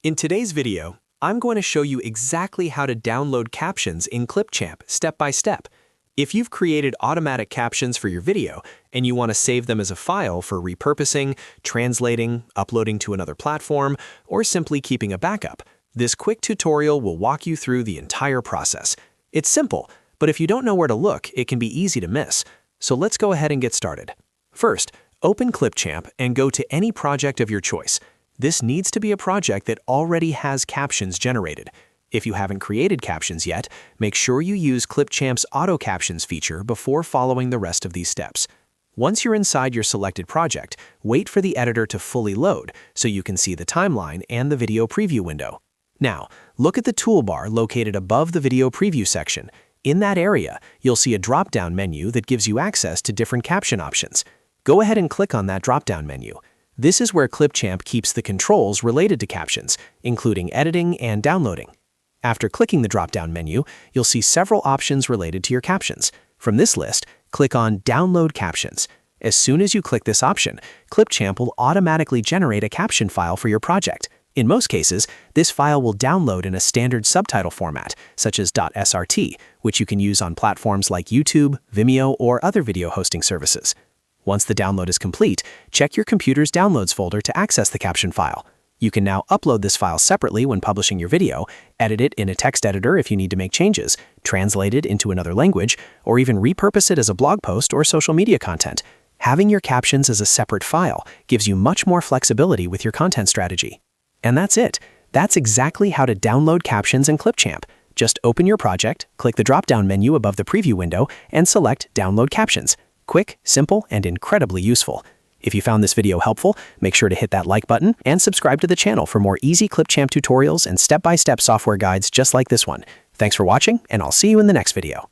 In today's video, I'm going to show you exactly how to download captions in Clipchamp step by step. If you've created automatic captions for your video and you want to save them as a file for repurposing, translating, uploading to another platform, or simply keeping a backup, this quick tutorial will walk you through the entire process. It's simple, but if you don't know where to look, it can be easy to miss. So let's go ahead and get started. First, open Clipchamp and go to any project of your choice. This needs to be a project that already has captions generated. If you haven't created captions yet, make sure you use Clipchamp's Auto Captions feature before following the rest of these steps. Once you're inside your selected project, wait for the editor to fully load so you can see the timeline and the video preview window. Now, look at the toolbar located above the video preview section. In that area, you'll see a drop-down menu that gives you access to different caption options. Go ahead and click on that drop-down menu. This is where Clipchamp keeps the controls related to captions, including editing and downloading. After clicking the drop-down menu, you'll see several options related to your captions. From this list, click on Download Captions. As soon as you click this option, Clipchamp will automatically generate a caption file for your project. In most cases, this file will download in a standard subtitle format, such as .srt, which you can use on platforms like YouTube, Vimeo, or other video hosting services. Once the download is complete, check your computer's Downloads folder to access the caption file. You can now upload this file separately when publishing your video, edit it in a text editor if you need to make changes, translate it into another language, or even repurpose it as a blog post or social media content. Having your captions as a separate file gives you much more flexibility with your content strategy. And that's it. That's exactly how to download captions in Clipchamp. Just open your project, click the drop-down menu above the preview window, and select Download Captions. Quick, simple, and incredibly useful. If you found this video helpful, make sure to hit that like button and subscribe to the channel for more easy Clipchamp tutorials and step-by-step software guides just like this one. Thanks for watching, and I'll see you in the next video.